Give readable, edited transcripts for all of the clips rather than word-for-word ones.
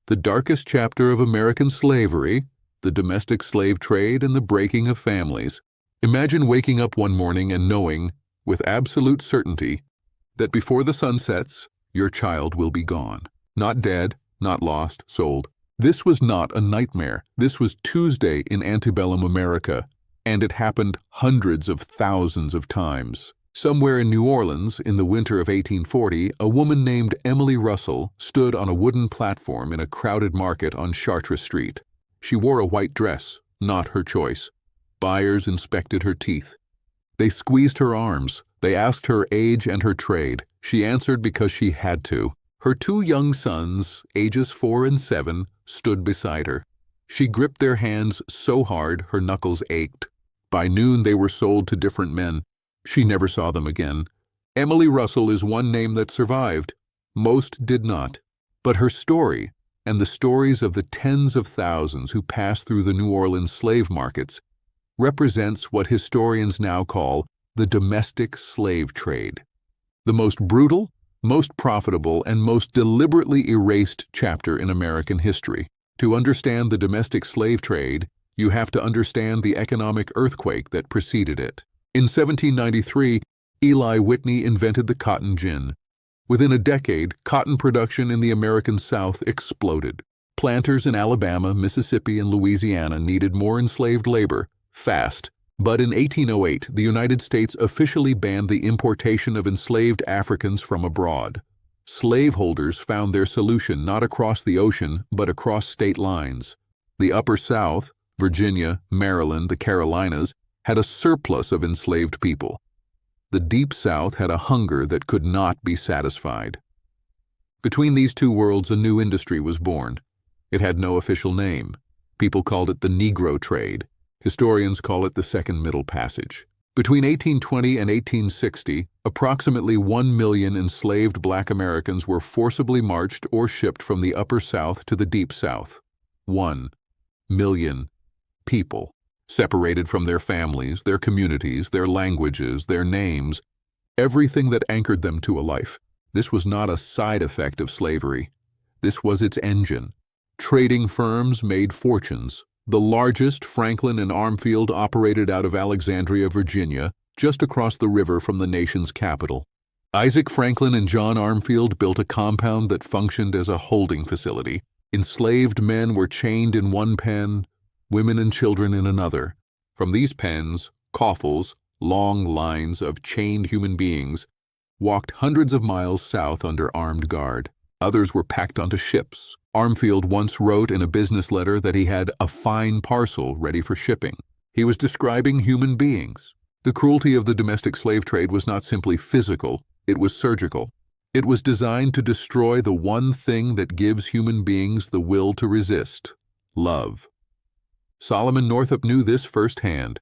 the darkest chapter of American slavery, the domestic slave trade, and the breaking of families. Imagine waking up one morning and knowing, with absolute certainty, that before the sun sets, your child will be gone. Not dead, not lost, sold. This was not a nightmare. This was Tuesday in antebellum America, and it happened hundreds of thousands of times. Somewhere in New Orleans, in the winter of 1840, a woman named Emily Russell stood on a wooden platform in a crowded market on Chartres Street. She wore a white dress, not her choice. Buyers inspected her teeth. They squeezed her arms. They asked her age and her trade. She answered because she had to. Her 2 young sons, ages 4 and 7, stood beside her. She gripped their hands so hard her knuckles ached. By noon they were sold to different men. She never saw them again. Emily Russell is one name that survived. Most did not. But her story, and the stories of the tens of thousands who passed through the New Orleans slave markets, represents what historians now call the domestic slave trade. The most brutal, most profitable, and most deliberately erased chapter in American history. To understand the domestic slave trade, you have to understand the economic earthquake that preceded it. In 1793, Eli Whitney invented the cotton gin. Within a decade, cotton production in the American South exploded. Planters in Alabama, Mississippi, and Louisiana needed more enslaved labor, fast. But in 1808, the United States officially banned the importation of enslaved Africans from abroad. Slaveholders found their solution not across the ocean, but across state lines. The Upper South, Virginia, Maryland, the Carolinas, had a surplus of enslaved people. The Deep South had a hunger that could not be satisfied. Between these two worlds, a new industry was born. It had no official name. People called it the Negro trade. Historians call it the Second Middle Passage. Between 1820 and 1860, approximately 1 million enslaved black Americans were forcibly marched or shipped from the Upper South to the Deep South. 1 million people, separated from their families, their communities, their languages, their names, everything that anchored them to a life. This was not a side effect of slavery. This was its engine. Trading firms made fortunes. The largest, Franklin and Armfield, operated out of Alexandria, Virginia, just across the river from the nation's capital. Isaac Franklin and John Armfield built a compound that functioned as a holding facility. Enslaved men were chained in one pen, women and children in another. From these pens, coffles, long lines of chained human beings, walked hundreds of miles south under armed guard. Others were packed onto ships. Armfield once wrote in a business letter that he had a fine parcel ready for shipping. He was describing human beings. The cruelty of the domestic slave trade was not simply physical, it was surgical. It was designed to destroy the one thing that gives human beings the will to resist: love. Solomon Northup knew this firsthand.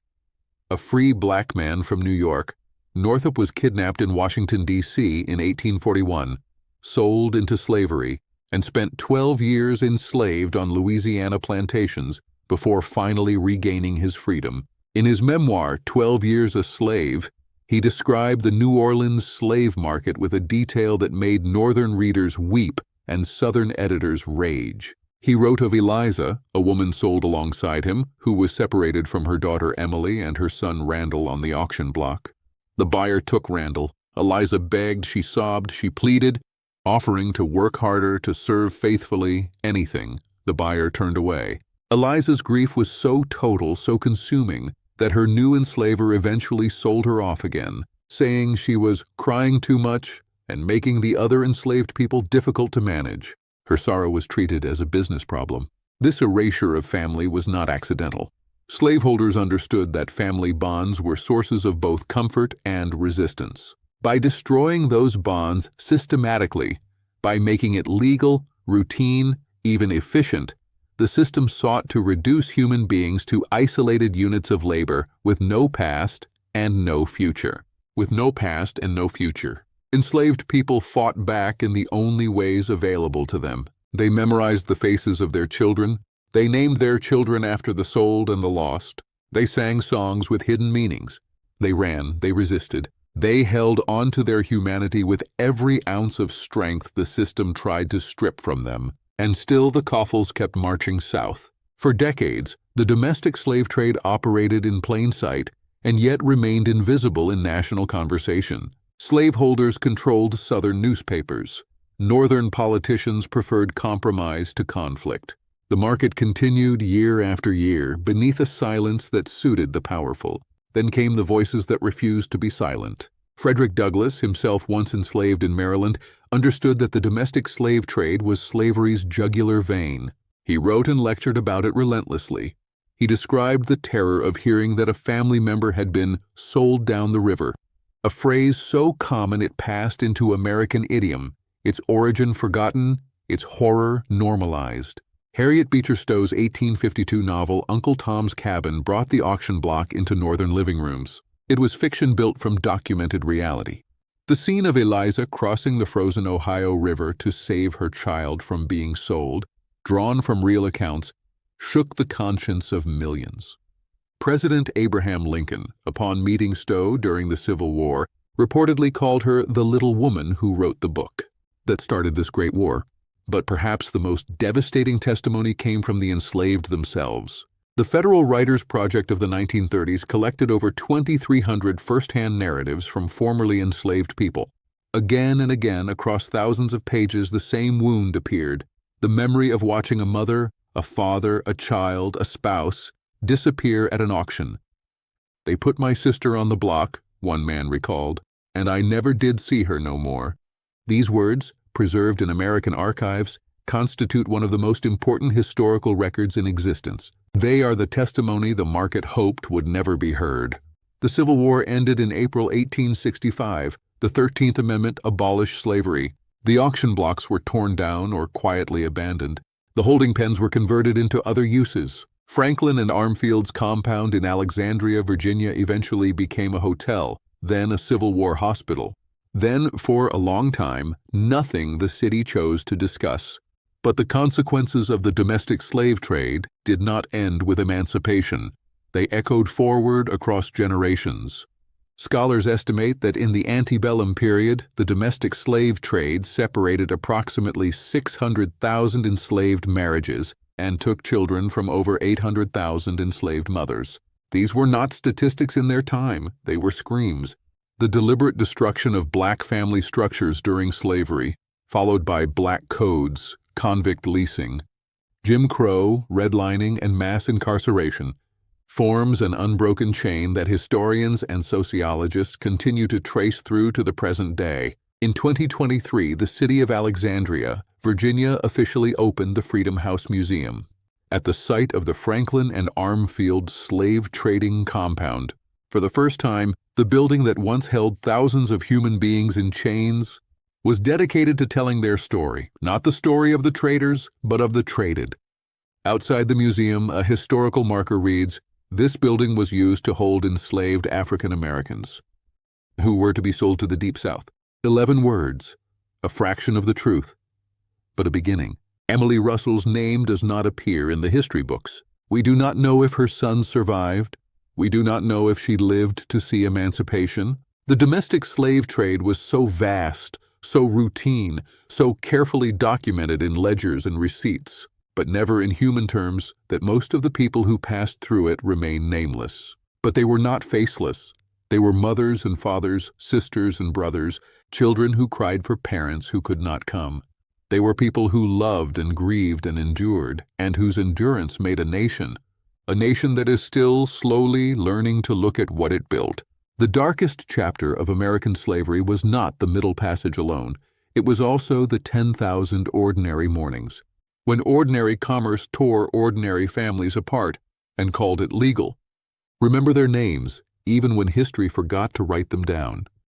A free black man from New York, Northup was kidnapped in Washington, D.C. in 1841, sold into slavery, and spent 12 years enslaved on Louisiana plantations before finally regaining his freedom. In his memoir, 12 Years a Slave, he described the New Orleans slave market with a detail that made Northern readers weep and Southern editors rage. He wrote of Eliza, a woman sold alongside him, who was separated from her daughter Emily and her son Randall on the auction block. The buyer took Randall. Eliza begged, she sobbed, she pleaded, offering to work harder, to serve faithfully, anything. The buyer turned away. Eliza's grief was so total, so consuming, that her new enslaver eventually sold her off again, saying she was crying too much and making the other enslaved people difficult to manage. Her sorrow was treated as a business problem. This erasure of family was not accidental. Slaveholders understood that family bonds were sources of both comfort and resistance. By destroying those bonds systematically, by making it legal, routine, even efficient, the system sought to reduce human beings to isolated units of labor with no past and no future. With no past and no future. Enslaved people fought back in the only ways available to them. They memorized the faces of their children. They named their children after the sold and the lost. They sang songs with hidden meanings. They ran, they resisted. They held on to their humanity with every ounce of strength the system tried to strip from them. And still the coffles kept marching south. For decades, the domestic slave trade operated in plain sight and yet remained invisible in national conversation. Slaveholders controlled Southern newspapers. Northern politicians preferred compromise to conflict. The market continued year after year beneath a silence that suited the powerful. Then came the voices that refused to be silent. Frederick Douglass, himself once enslaved in Maryland, understood that the domestic slave trade was slavery's jugular vein. He wrote and lectured about it relentlessly. He described the terror of hearing that a family member had been sold down the river, a phrase so common it passed into American idiom, its origin forgotten, its horror normalized. Harriet Beecher Stowe's 1852 novel Uncle Tom's Cabin brought the auction block into Northern living rooms. It was fiction built from documented reality. The scene of Eliza crossing the frozen Ohio River to save her child from being sold, drawn from real accounts, shook the conscience of millions. President Abraham Lincoln, upon meeting Stowe during the Civil War, reportedly called her the little woman who wrote the book that started this great war. But perhaps the most devastating testimony came from the enslaved themselves. The Federal Writers Project of the 1930s collected over 2,300 first-hand narratives from formerly enslaved people. Again and again, across thousands of pages, the same wound appeared: the memory of watching a mother, a father, a child, a spouse disappear at an auction. "They put my sister on the block," one man recalled, "and I never did see her no more." These words, preserved in American archives, constitute one of the most important historical records in existence. They are the testimony the market hoped would never be heard. The Civil War ended in April 1865. The 13th Amendment abolished slavery. The auction blocks were torn down or quietly abandoned. The holding pens were converted into other uses. Franklin and Armfield's compound in Alexandria, Virginia eventually became a hotel, then a Civil War hospital. Then, for a long time, nothing the city chose to discuss. But the consequences of the domestic slave trade did not end with emancipation. They echoed forward across generations. Scholars estimate that in the antebellum period, the domestic slave trade separated approximately 600,000 enslaved marriages and took children from over 800,000 enslaved mothers. These were not statistics in their time, they were screams. The deliberate destruction of black family structures during slavery, followed by black codes, convict leasing, Jim Crow, redlining, and mass incarceration, forms an unbroken chain that historians and sociologists continue to trace through to the present day. In 2023, the city of Alexandria, Virginia officially opened the Freedom House Museum. At the site of the Franklin and Armfield slave trading compound, for the first time, the building that once held thousands of human beings in chains was dedicated to telling their story, not the story of the traders, but of the traded. Outside the museum, a historical marker reads, "This building was used to hold enslaved African Americans, who were to be sold to the Deep South." 11 words, a fraction of the truth, but a beginning. Emily Russell's name does not appear in the history books. We do not know if her son survived. We do not know if she lived to see emancipation. The domestic slave trade was so vast, so routine, so carefully documented in ledgers and receipts, but never in human terms, that most of the people who passed through it remain nameless. But they were not faceless. They were mothers and fathers, sisters and brothers, children who cried for parents who could not come. They were people who loved and grieved and endured, and whose endurance made a nation that is still slowly learning to look at what it built. The darkest chapter of American slavery was not the Middle Passage alone. It was also the 10,000 ordinary mornings, when ordinary commerce tore ordinary families apart and called it legal. Remember their names, even when history forgot to write them down.